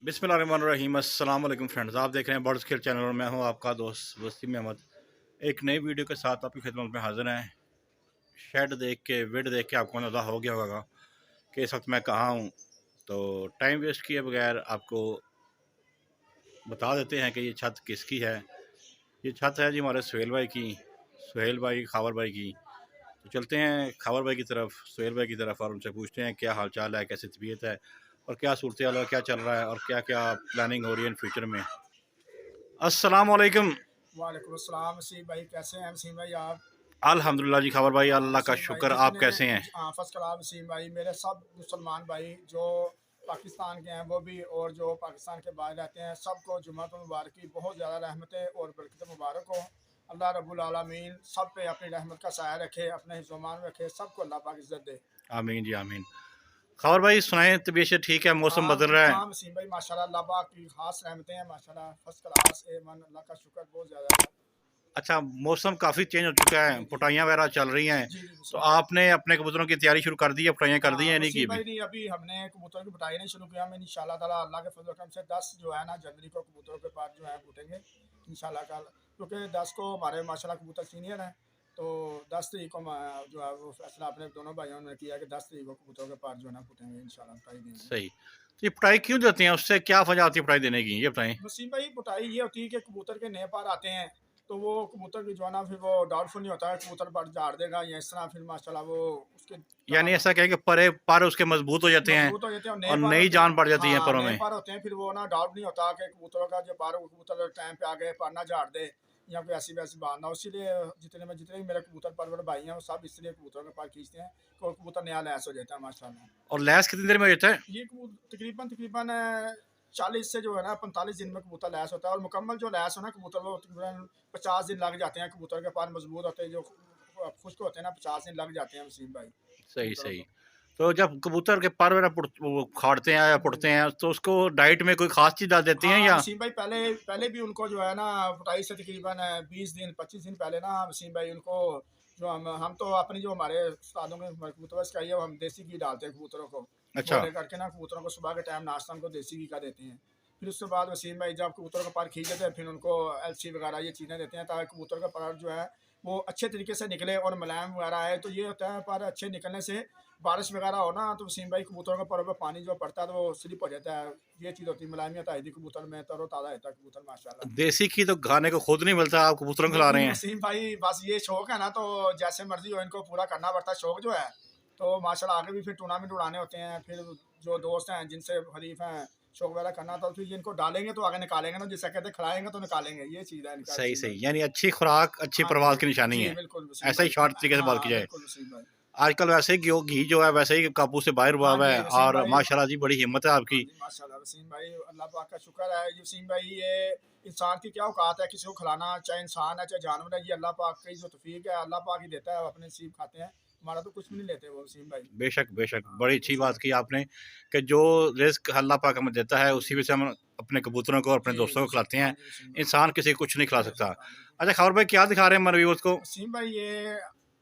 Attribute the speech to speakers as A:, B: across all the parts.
A: बिस्मिल्लाहिर्रहमानिर्रहीम। अस्सलाम वालेकुम फ्रेंड्स, आप देख रहे हैं बर्ड्स खेल चैनल और मैं हूं आपका दोस्त वसीम अहमद। एक नई वीडियो के साथ आपकी खिदमत में हाजिर हैं। शेड देख के विड देख के आपको अंदाज़ा हो गया होगा कि इस वक्त मैं कहाँ हूं। तो टाइम वेस्ट किए बगैर आपको बता देते हैं कि ये छत किसकी है। ये छत है जी हमारे सुहेल भाई की, सुहेल भाई खावर भाई की। तो चलते हैं खावर भाई की तरफ, सुहेल भाई की तरफ, और उनसे पूछते हैं क्या हाल चाल है, कैसी तबीयत है और क्या सूरत हाल है, क्या चल रहा है और क्या क्या प्लानिंग हो रही है इन फ्यूचर में। अस्सलाम वालेकुम।
B: वालेकुम अस्सलाम। वसीम भाई कैसे हैं? वसीम भाई आप?
A: अल्हम्दुलिल्लाह जी खावर भाई, अल्लाह का
B: वसीम भाई
A: शुक्र। आप
B: जितने
A: कैसे हैं?
B: First class. वसीम भाई मेरे सब मुसलमान भाई जो पाकिस्तान के हैं वो भी और जो पाकिस्तान के बाहर रहते हैं सबको जुम्मत मुबारक की बहुत ज़्यादा रहमतें और बरकत मुबारक हो। अल्लाह रब्बुल आलमीन सब पे अपनी रहमत का साया रखे, अपने हिफ्ज़-ओ-मान में रखे, सबको अल्लाह पाक इज़्ज़त दे।
A: आमीन जी आमीन। खावर भाई सुनाएं, तबीयत से ठीक है? मौसम
B: हाँ
A: बदल रहा है।
B: हाँ वसीम भाई माशाल्लाह अल्लाह पाक की खास रहमतें हैं, माशाल्लाह फर्स्ट क्लास ए वन, अल्लाह का शुक्र बहुत ज़्यादा है।
A: अच्छा, मौसम काफ़ी चेंज हो चुका है,
B: जी जी
A: पुटाइयाँ वगैरह चल रही हैं।
B: जी जी
A: तो
B: वसीम भाई।
A: आपने अपने कबूतरों की तैयारी शुरू कर दी है? पुटाइयाँ कर दी हैं या नहीं की
B: वसीम
A: अभी?
B: भाई नहीं, अभी हमने कबूतरों की बुटाई नहीं शुरू किया। हम इंशाल्लाह ताला अल्लाह के फजल करम से 10 जो है ना जनवरी को कबूतरों के पास जो है फूटेंगे इंशाल्लाह कल, क्योंकि 10 को हमारे माशाल्लाह कबूतर सीनियर हैं। तो 10 तारीख को जो है वो फैसला अपने दोनों भाइयों ने किया कि 10 तारीख को कबूतरों के पास जो है ना फूटेंगे इंशाल्लाह, बुटाई देंगे।
A: सही। तो ये पुटाई क्यों देते हैं? उससे क्या वजह आती है पुटाई देने की, ये बताएं।
B: वसीम भाई बुटाई ये होती है कि कबूतर के नए पर आते हैं तो वो कबूतर की जो है ना फिर वो डाउटफुल नहीं होता है कबूतर पर झाड़ देगा या इस तरह, फिर माशाल्लाह वो उसके
A: यानी ऐसा कहें कि परे पर उसके मजबूत हो जाते हैं
B: मजबूत हो जाते हैं और नए
A: और
B: पार
A: नई
B: होते हैं।
A: जान बढ़ जाती है
B: हाँ
A: परों
B: नए
A: में।
B: पार होते हैं, फिर वो ना डाउट नहीं होता कि कबूतरों का जो पार कबूतर टाइम पे आ गए पर ना झाड़ दे या कोई ऐसी वैसी बात ना हो। इसीलिए जितने भी मेरे कबूतर परवर भाई हैं वो सब इसलिए कबूतरों के पार खींचते हैं कि कबूतर नया लैस हो जाता है माशाल्लाह।
A: और लैस कितनी देर में हो जाता है?
B: ये कबूतर तकरीबन तकरीबन 40 से जो है ना 45 दिन में कबूतर लैस होता है, और मुकम्मल जो लैस हो ना कबूतर वो तकरीबन 50 दिन लग जाते हैं। कबूतर के पार मजबूत होते हैं जो खुश्क होते हैं ना 50 दिन लग जाते हैं वसीम भाई
A: सही
B: कबूतरों
A: सही।
B: को।
A: तो जब कबूतर के पर वगैरह वो खाड़ते हैं या पुड़ते हैं तो उसको डाइट में कोई खास चीज़ डाल देती हैं
B: हाँ
A: या?
B: वसीम भाई पहले पहले भी उनको जो है ना फटाई से तकरीबन 20 दिन 25 दिन पहले ना वसीम भाई उनको जो हम तो अपनी जो हमारे उस्तादों के कबूतर का है हम देसी घी डालते हैं कबूतरों को
A: अच्छा।
B: बॉयल करके ना, कबूतरों को सुबह के टाइम नाश्ता उनको देसी घी का देते हैं। फिर उसके बाद वसीम भाई जब कबूतरों का पर खींच देते हैं फिर उनको एलसी वगैरह ये चीज़ें देते हैं ताकि कबूतर का पर जो है वो अच्छे तरीके से निकले और मुलायम वगैरह है। तो ये होता है पर अच्छे निकलने से बारिश वगैरह हो ना तो वसीम भाई कबूतरों के परों पर पानी जो पड़ता है तो वो स्लिप हो जाता है। ये चीज़ होती है, मुलायमियत आई थी कबूतर में, तरोताज़ा रहता है कबूतर माशाल्लाह।
A: देसी घी तो खाने को खुद नहीं मिलता, आप कबूतरों को खिला रहे
B: नहीं
A: हैं।
B: वसीम भाई बस ये शौक है ना तो जैसे मर्जी हो इनको पूरा करना पड़ता है शौक जो है। तो माशाल्लाह आगे भी फिर टूर्नामेंट उड़ाने होते हैं, फिर जो दोस्त हैं जिनसे हरीफ हैं शौक वगैरह करना तो फिर इनको डालेंगे तो आगे निकालेंगे ना, जिसे कहते हैं खिलाएंगे तो निकालेंगे, ये चीज़ है इनका
A: सही
B: वसीम
A: सही,
B: भाई।
A: यानी अच्छी खुराक अच्छी
B: हाँ जी
A: परवाज की निशानी
B: जी
A: है।
B: बिल्कुल वसीम
A: ऐसा ही
B: भाई।
A: शॉर्ट तरीके से बात की
B: हाँ
A: जाए।
B: बिल्कुल वसीम भाई।
A: आजकल वैसे ही घी जो है वैसे ही काबू से बाहर हुआ
B: हाँ
A: हुआ
B: जी
A: है
B: वसीम
A: और
B: भाई।
A: माशाल्लाह जी बड़ी हिम्मत है
B: हाँ
A: आपकी।
B: जी माशाल्लाह वसीम भाई अल्लाह पाक का शुक्र है। ये वसीम भाई ये इंसान की क्या औकात है किसी को खिलाना, चाहे इंसान है चाहे जानवर है, ये अल्लाह पाक की जो तौफीक है अल्लाह पाक ही देता है, वो अपने नसीब खाते हैं, हमारा तो कुछ भी नहीं लेते वो वसीम भाई।
A: बेशक बेशक,
B: हाँ
A: बड़ी अच्छी
B: वसीम
A: बात
B: भाई।
A: की आपने कि जो रिस्क अल्लाह पाक हमें देता है उसी में से हम अपने कबूतरों को और अपने
B: जी
A: दोस्तों को खिलाते
B: हाँ
A: हैं।
B: जी वसीम भाई।
A: इंसान किसी को कुछ नहीं खिला
B: नहीं हो
A: सकता।
B: सकता बिल्कुल।
A: अच्छा खबर भाई, क्या दिखा रहे हैं हमारे व्यूअर्स को?
B: वसीम भाई ये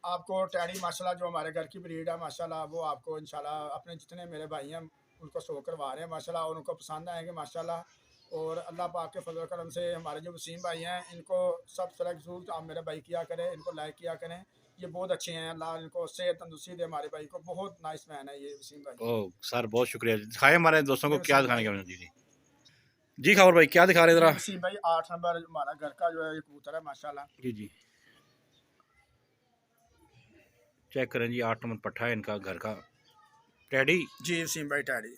B: आपको टैडी माशाल्लाह जो हमारे घर की ब्रीड है माशाल्लाह वो आपको इंशाल्लाह अपने जितने मेरे भाई हैं उनको शो करवा रहे हैं माशाल्लाह, और उनको पसंद आएंगे माशाल्लाह। और अल्लाह पाक के फजल करम से हमारे जो वसीम भाई हैं इनको सब सेलेक्ट जरूर आप मेरे भाई किया करें, इनको लाइक किया करें। ये बहुत अच्छे हैं, अल्लाह इनको सेहत तंदुरुस्ती दे, हमारे भाई को बहुत नाइस मैन है ये वसीम भाई।
A: ओह सर, बहुत शुक्रिया। दिखाए हमारे दोस्तों को
B: ये
A: क्या
B: वसीम
A: दिखाने
B: भाई।
A: का। जी जी जी खबर भाई, क्या दिखा रहे हैं
B: ये
A: जरा?
B: वसीम भाई 8 नंबर हमारा घर का जो है ये कबूतर है माशाल्लाह।
A: जी जी, चेक करें जी, 8 नंबर पट्ठा है इनका घर का। टैडी
B: जी वसीम भाई टैडी।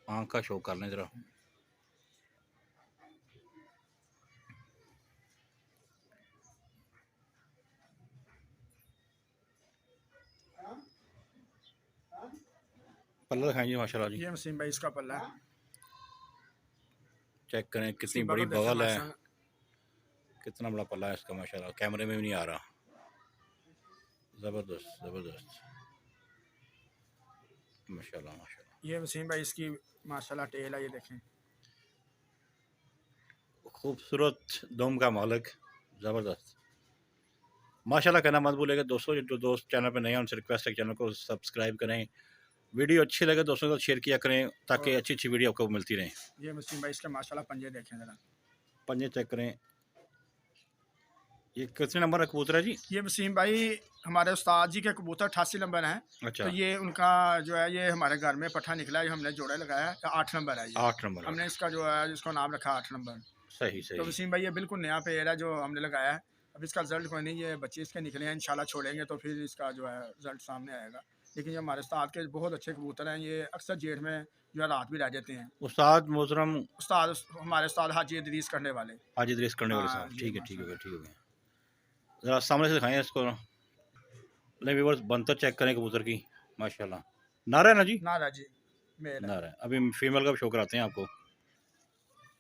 A: आँख का शो कर लें जरा। पल्ला दिखाएं जी, माशाल्लाह जी।
B: ये वसीम भाई इसका पल्ला है।
A: चेक करें
B: इसकी
A: कितनी बड़ी
B: बगल देखें
A: बगल है,
B: माशाल्लाह।
A: कितना बड़ा पल्ला है इसका माशाल्लाह, कैमरे में भी नहीं आ रहा। ज़बरदस्त ज़बरदस्त, माशाल्लाह माशाल्लाह।
B: ये वसीम भाई इसकी माशाल्लाह टेल है, ये देखें।
A: खूबसूरत दुम का मालिक, ज़बरदस्त माशाल्लाह। कहना मत भूलिएगा दोस्तों, जो दोस्त चैनल पे नए हैं उनसे रिक्वेस्ट है कि चैनल को सब्सक्राइब करें वीडियो अच्छी लगे दोस्तों के साथ शेयर किया करें ताकि
B: और
A: अच्छी अच्छी वीडियो आपको मिलती रहे।
B: ये वसीम भाई इसके माशाल्लाह पंजे देखें ज़रा।
A: पंजे चेक करें। ये कितने नंबर का कबूतर है जी?
B: ये वसीम भाई हमारे उस्ताद जी के कबूतर 88 नंबर हैं।
A: अच्छा।
B: तो ये उनका जो है ये हमारे घर में पट्ठा निकला है, हमने जोड़ा लगाया है, 8 नंबर है ये।
A: 8 नंबर
B: हमने इसका जो है इसको नाम रखा 8 नंबर।
A: सही
B: तो
A: सही।
B: वसीम भाई ये बिल्कुल नया पेड़ है जो हमने लगाया है। अब इसका रिजल्ट कोई नहीं, ये बच्चे इसके निकले हैं, इंशाल्लाह छोड़ेंगे तो फिर इसका जो है रिजल्ट सामने आएगा। लेकिन ये हमारे उस्ताद के बहुत अच्छे कबूतर हैं, ये अक्सर जेठ में जो है रात भी रह जाते हैं।
A: उस्ताद मोहतरम
B: उस्ताद हमारे उस्ताद हाजी इदरीस करने वाले।
A: हाजी इदरीस करने वाले
B: हाँ
A: साहब।
B: जी
A: ठीक है
B: माशाल्लाह।
A: ठीक है। ज़रा सामने से दिखाएं इसको। नहीं व्यूअर्स, बनतर चेक करें कबूतर की, माशाल्लाह। नारा है ना जी?
B: नारा जी मेल है।
A: नारा है। अभी फीमेल का भी शो कराते हैं आपको।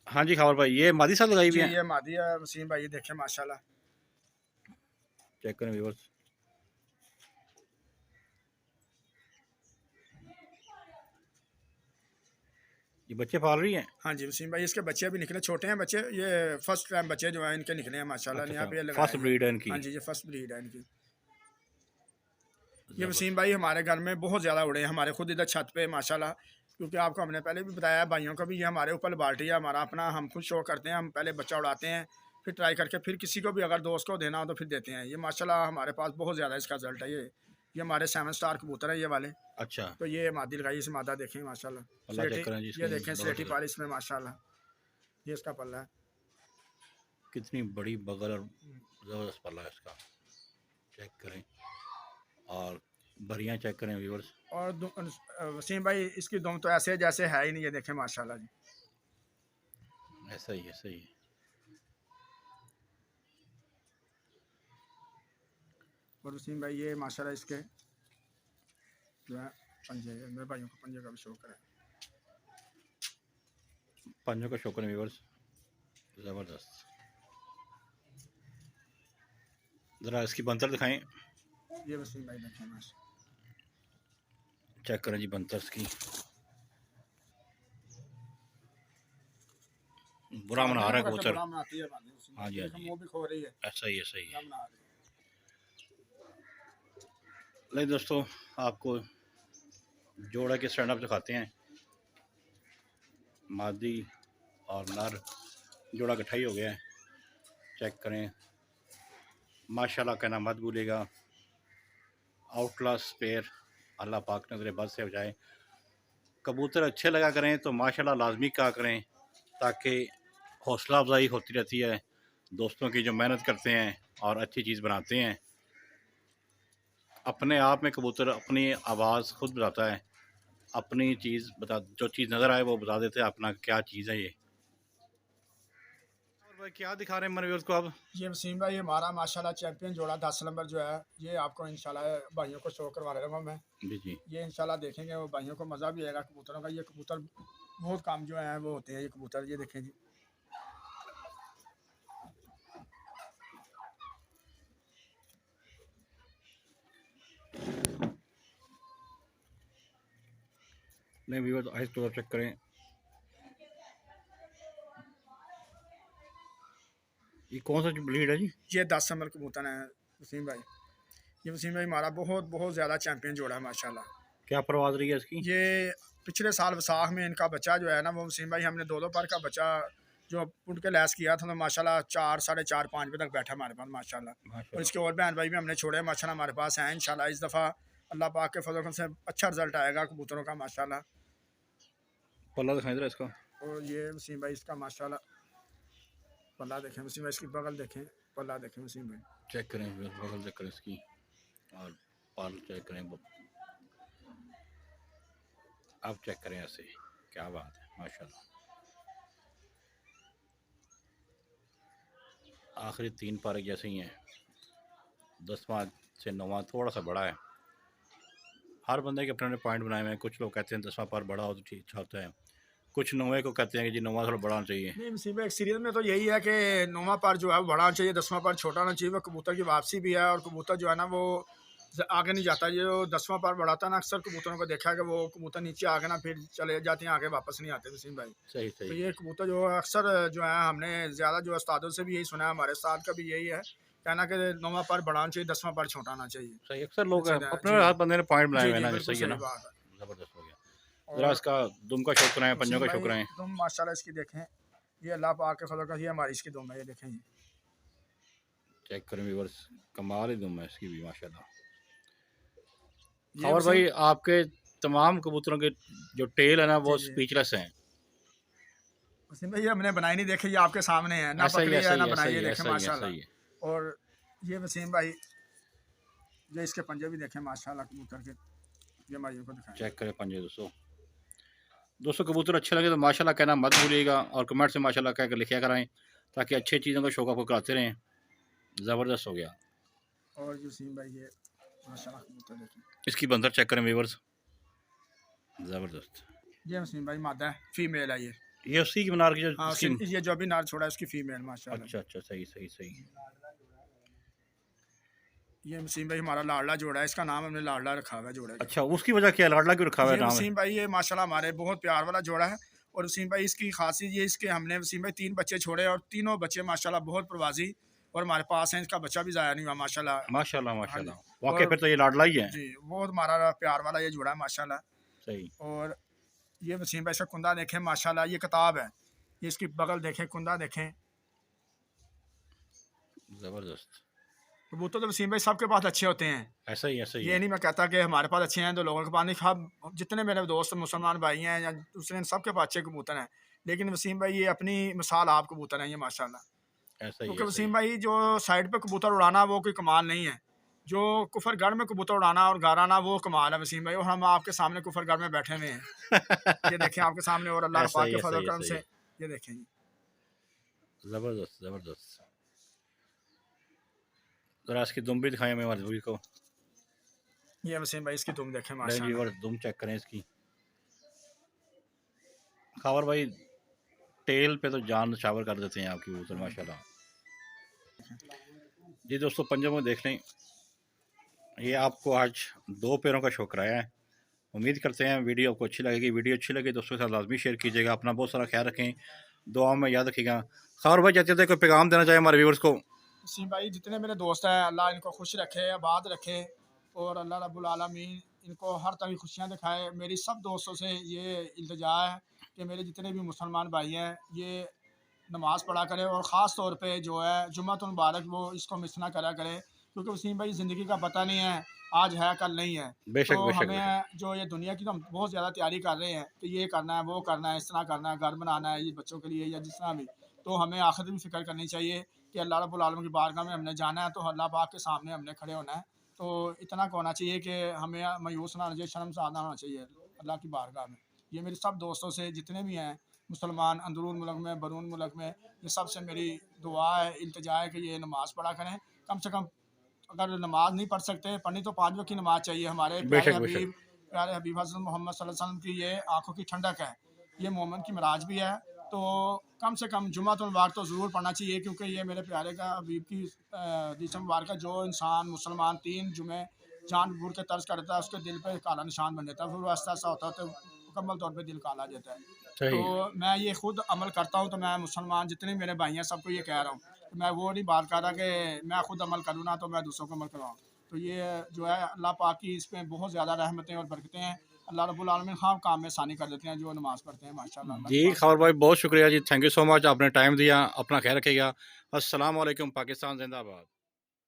A: हाँ जी खबर भाई, ये मादी साथ लगाई हुई
B: जी
A: है।
B: ये मादी है वसीम भाई, ये देखें माशाल्लाह।
A: चेक करें व्यूअर्स। ये बच्चे पाल रही हैं।
B: हाँ जी वसीम भाई, इसके बच्चे अभी निकले, छोटे हैं बच्चे, ये फर्स्ट टाइम बच्चे जो है इनके निकले हैं माशाल्लाह।
A: अच्छा
B: यहाँ पे ये
A: अच्छा,
B: लगाए
A: फर्स्ट
B: हैं।
A: ब्रीड है इनकी।
B: हाँ जी ये फर्स्ट ब्रीड है इनकी। ये वसीम भाई हमारे घर में बहुत ज़्यादा उड़े हैं, हमारे खुद इधर छत पे माशाल्लाह। क्योंकि आपको हमने पहले भी बताया, भाइयों को भी, ये हमारे ऊपर बाल्टी है हमारा अपना, हम खुद शो करते हैं। हम पहले बच्चा उड़ाते हैं, फिर ट्राई करके फिर किसी को भी अगर दोस्त को देना हो तो फिर देते हैं। ये माशाल्लाह हमारे पास बहुत ज़्यादा इसका रिजल्ट है। ये हमारे 7 स्टार कबूतर है ये वाले।
A: अच्छा।
B: तो ये मादी लगाई, इस मादा देखें माशाल्लाह।
A: पल्ला चेक करें जी
B: ये
A: इसकी,
B: देखें
A: बगल
B: स्लेटी
A: से।
B: पार इसमें माशाल्लाह, ये इसका पल्ला है।
A: कितनी बड़ी बगल और ज़बरदस्त पल्ला है इसका। चेक करें। और भरियाँ चेक करें व्यूअर्स।
B: और वसीम भाई इसकी दुम तो ऐसे जैसे है ही नहीं, ये देखें माशाल्लाह जी।
A: ऐसा ही है, सही है।
B: और वसीम भाई ये माशाल्लाह इसके जो है पंजे, मेरे भाइयों को पंजे का भी शौक है।
A: पंजों का शौक है व्यूअर्स, ज़बरदस्त। ज़रा इसकी बनतर दिखाएं।
B: ये वसीम भाई देखें माशाल्लाह।
A: चेक करें जी बनतर की। बुरा मना रहा है कबूतर। हाँ जी हाँ जी,
B: वो भी खो रही है,
A: ऐसा ही है, सही है।
B: बना रही है।
A: नहीं दोस्तों, आपको जोड़ा के स्टैंड अप दिखाते हैं। मादी और नर जोड़ा इकट्ठा ही हो गया है। चेक करें माशाल्लाह, कहना मत भूलिएगा। आउट क्लास पेयर, अल्लाह पाक नजर बद से बचाए। कबूतर अच्छे लगा करें तो माशाल्लाह लाजमी कहा करें, ताकि हौसला अफजाई होती रहती है दोस्तों की जो मेहनत करते हैं और अच्छी चीज़ बनाते हैं। अपने आप में कबूतर अपनी आवाज़ खुद बताता है, अपनी चीज़ बता, जो चीज़ नज़र आए वो बता देते हैं अपना क्या चीज़ है ये। और भाई क्या दिखा रहे हैं हमारे व्यूअर्स को अब?
B: ये वसीम भाई हमारा माशाल्लाह चैंपियन जोड़ा 10 नंबर जो है, ये आपको इंशाल्लाह भाइयों को शो करवा रहा हूँ मैं।
A: जी जी।
B: ये इंशाल्लाह देखेंगे, वो भाइयों को मज़ा भी आएगा कबूतरों का। ये कबूतर बहुत काम जो है वो होते हैं, ये कबूतर ये देखें जी।
A: नहीं व्यूअर्स, आइस तो चेक करें। ये कौन सा ब्रीड है जी?
B: ये 10 नंबर कबूतर है वसीम भाई। ये वसीम भाई हमारा बहुत बहुत ज़्यादा चैंपियन जोड़ा है माशाल्लाह।
A: क्या परवाज़ रही है इसकी?
B: ये पिछले साल वसाख में इनका बच्चा जो है ना, वो वसीम भाई हमने 2 पर का बच्चा जो पुट के लैस किया था, तो माशाल्लाह 4, साढ़े 4, 5 बजे तक बैठा हमारे पास माशाल्लाह। और इसके और बहन भाई भी हमने छोड़े माशाल्लाह, हमारे पास हैं। इंशाल्लाह इस दफ़ा अल्लाह पाक के फजल से अच्छा रिजल्ट आएगा कबूतरों का माशाल्लाह।
A: पल्ला दिखाई दे रहा है इसका।
B: और ये वसीम भाई इसका माशाल्लाह पल्ला देखें वसीम भाई, इसकी बगल देखें, पल्ला देखें वसीम भाई।
A: चेक करें बगल चेक करें इसकी, और पाल चेक करें। अब चेक करें ऐसे, क्या बात है माशाल्लाह। आखिरी 3 पारे जैसे ही हैं। 10वां से 9वां थोड़ा सा बड़ा है। हर बंदे के अपने पॉइंट बनाए हुए हैं। कुछ लोग कहते हैं 10वां पार बड़ा हो तो ठीक अच्छा होता है, कुछ 9वें को कहते हैं कि जी 9वां थोड़ा बड़ा होना चाहिए।
B: नहीं वसीम भाई सीरियल में तो यही है कि 9वां पर जो है वो बड़ा होना चाहिए, 10वां पर छोटा होना चाहिए। वो कबूतर की वापसी भी है, और कबूतर जो है ना वो आगे नहीं जाता। ये जो 10वां पर बढ़ाता है ना, अक्सर कबूतरों को देखा है कि वो कबूतर नीचे आगे ना फिर चले जाते हैं, आगे वापस नहीं आते वसीम भाई।
A: सही
B: तो
A: सही।
B: ये कबूतर जो है अक्सर जो है हमने ज़्यादा जो उस्तादों से भी यही सुना है, हमारे उस्ताद का भी यही है कहना कि 9वां पर बढ़ाना चाहिए, 10वां पर छोटा होना चाहिए।
A: सही, अक्सर लोग
B: अच्छा,
A: अपने
B: जी
A: हर बंदे ने पॉइंट बनाए
B: जी
A: हुए हैं
B: जी
A: ना,
B: बिल्कुल
A: सही है
B: सही
A: ना।
B: बात है।
A: ज़बरदस्त हो गया। ज़रा
B: और
A: इसका दुम का शौक कराएँ, पंजों
B: वसीम
A: का शौक
B: भाई
A: कराएँ।
B: तुम माशाल्लाह इसकी देखें, ये अल्लाह पाक के फजल का ये हमारी इसकी दुम है, ये देखें जी।
A: चेक करें व्यूअर्स, कमाल ही दुम है इसकी भी माशाल्लाह।
B: ये
A: और
B: वसीम
A: भाई आपके तमाम कबूतरों के जो टेल है ना वो
B: जी जी
A: स्पीचलेस हैं।
B: वसीम भाई ये हमने बनाई नहीं, देखे ये आपके सामने है ना,
A: ऐसा ही
B: पकड़ी
A: ऐसा
B: है
A: ही
B: ना
A: ऐसा
B: बनाई
A: ही
B: है, देखे
A: ऐसा ही ऐसा ही है।
B: माशाल्लाह। और ये वसीम भाई ये इसके पंजे भी देखें माशाल्लाह कबूतर के, ये हमारी को दिखाएं।
A: चेक करें पंजे दोस्तों। दोस्तों कबूतर अच्छे लगे तो माशाल्लाह कहना मत भूलिएगा और कमेंट से माशाल्लाह कह कर लिखा कराएं ताकि अच्छी चीज़ों का शौक आपको कराते रहें। ज़बरदस्त हो गया।
B: और ये वसीम भाई ये माशाल्लाह कबूतर देखें,
A: इसकी बंदर चेक करें व्यूअर्स, ज़बरदस्त।
B: ये वसीम भाई मादा है, फीमेल है ये।
A: ये उसी की मनार की जो
B: हाँ
A: इसकी।
B: ये जो अभी नार छोड़ा है उसकी फीमेल माशाल्लाह।
A: अच्छा अच्छा, सही सही सही।
B: ये वसीम भाई हमारा लाडला जोड़ा है, इसका नाम हमने लाडला रखा हुआ है जोड़े का।
A: अच्छा, उसकी वजह क्या है, लाडला क्यों रखा हुआ है
B: ये
A: नाम है?
B: वसीम भाई ये माशाल्लाह हमारे बहुत प्यार वाला जोड़ा है। और वसीम भाई इसकी खासियत ये इसके हमने वसीम भाई 3 बच्चे छोड़े और तीनों बच्चे माशाल्लाह बहुत प्रवासी और हमारे पास हैं, इसका बच्चा भी ज़ाया नहीं हुआ माशाल्लाह।
A: माशाल्लाह
B: हाँ जी।
A: माशाल्लाह, वाकई
B: और
A: फिर तो ये लाडला ही है।
B: जी बहुत हमारा प्यार वाला ये जोड़ा है माशाल्लाह।
A: सही।
B: और ये वसीम भाई इसका कुंदा देखें माशाल्लाह, ये किताब है, ये इसकी बगल देखें, कुंदा देखें।
A: ज़बरदस्त।
B: कबूतर तो वसीम भाई सबके पास अच्छे होते हैं,
A: ऐसा ही ऐसा ही
B: ये
A: है।
B: नहीं मैं कहता कि हमारे पास अच्छे हैं तो लोगों के पास नहीं। सब जितने मेरे दोस्त मुसलमान भाई हैं या दूसरे सबके पास अच्छे कबूतर हैं, लेकिन वसीम भाई ये अपनी मिसाल आप कबूतर हैं ये माशाल्लाह।
A: ऐसा ही
B: क्योंकि
A: ऐसा ही।
B: वसीम भाई जो साइड पे कबूतर उड़ाना वो कोई कमाल नहीं है, जो कुफरगढ़ में कबूतर उड़ाना और घर आना वो कमाल है वसीम भाई। और हम आपके सामने कुफरगढ़ में बैठे हुए हैं, ये देखें आपके सामने, और अल्लाह
A: ऐसा
B: पाक
A: ही
B: के
A: ऐसा
B: फजल
A: ही
B: करम
A: ऐसा ही
B: से
A: है।
B: ये देखें जी।
A: ज़बरदस्त। ज़रा इसकी दुम भी दिखाएं हमें हमारे व्यूअर को।
B: ये वसीम भाई इसकी तुम देखें
A: नहीं
B: माशाल्लाह।
A: व्यूअर, दुम चेक करें इसकी। खबर भाई टेल पे तो जान शावर कर देते हैं आपकी कबूतर माशाल्लाह। जी दोस्तों, पंजों में देख लें, ये आपको आज 2 पैरों का शौक कराया है। उम्मीद करते हैं वीडियो आपको अच्छी लगेगी। वीडियो अच्छी लगे दोस्तों के साथ लाजमी शेयर कीजिएगा। अपना बहुत सारा ख्याल रखें, दुआ में याद रखिएगा। खबर भाई चाहते थे कोई पैगाम देना चाहिए हमारे व्यूअर्स को?
B: वसीम भाई जितने मेरे दोस्त हैं अल्लाह इनको खुश रखे, आबाद रखे, और अल्लाह रब्बुल आलमीन इनको हर तरह की खुशियाँ दिखाए। मेरी सब दोस्तों से ये इल्तिजा है कि मेरे जितने भी मुसलमान भाई हैं ये नमाज़ पढ़ा करें, और ख़ास तौर पे जो है जुम्मतुल मुबारक वो इसको मिस ना करा करें, क्योंकि वसीम भाई ज़िंदगी का पता नहीं है, आज है कल नहीं है।
A: बेशक
B: तो
A: बेशक बेशक।
B: हमें जो ये दुनिया की तो हम बहुत ज़्यादा तैयारी कर रहे हैं कि ये करना है वो करना है, इस तरह करना है, घर बनाना है ये बच्चों के लिए या जिस तरह भी, तो हमें आखिर भी फ़िक्र करनी चाहिए कि अल्लाह रब्बुल आलमीन की बारगाह में हमने जाना है, तो अल्लाह पाक के सामने हमने खड़े होना है। तो इतना का होना चाहिए कि हमें मायूस ना होना चाहिए, शर्मसार ना होना चाहिए अल्लाह की बारगाह में। ये मेरे सब दोस्तों से जितने भी हैं मुसलमान अंदरून मुल्क में बरून मुल्क में, ये सब से मेरी दुआ है, इल्तिजा है कि ये नमाज़ पढ़ा करें कम से कम। अगर नमाज नहीं पढ़ सकते पढ़नी तो 5 वक्त की नमाज चाहिए। हमारे
A: बेशक बेशक।
B: प्यारे हबीब हज़रत मोहम्मद सल्लल्लाहु अलैहि वसल्लम की ये आंखों की ठंडक है, ये मोमिन की मिराज भी है। तो कम से कम जुम्मतुल मुबारक तो ज़रूर पढ़ना चाहिए, क्योंकि ये मेरे प्यारे का हबीब की हदीस मुबारक, जो इंसान मुसलमान 3 जुमे जानबूझ के तर्ज करता है उसके दिल पे काला निशान बन जाता है, फिर वो ऐसा ऐसा होता है तो मुकम्मल तौर पे दिल काला आ जाता है। तो
A: सही।
B: मैं ये खुद अमल करता हूँ, तो मैं मुसलमान जितने मेरे भाई हैं सबको ये कह रहा हूँ, मैं वो नहीं बात कर रहा कि मैं खुद अमल करूँ ना तो मैं दूसरों को अमल करवाऊँ। तो ये जो है अल्लाह पाक की इस पे बहुत ज़्यादा रहमतें और बरकतें हैं। अल्लाह रब्बुल आलमीन हाँ काम में आसानी कर देते हैं जो नमाज़ पढ़ते हैं माशाल्लाह। अल्लाह
A: जी
B: की
A: खबर भाई बहुत शुक्रिया जी, थैंक यू सो मच, आपने टाइम दिया। अपना ख्याल रखिएगा। अस्सलाम वालेकुम, पाकिस्तान जिंदाबाद।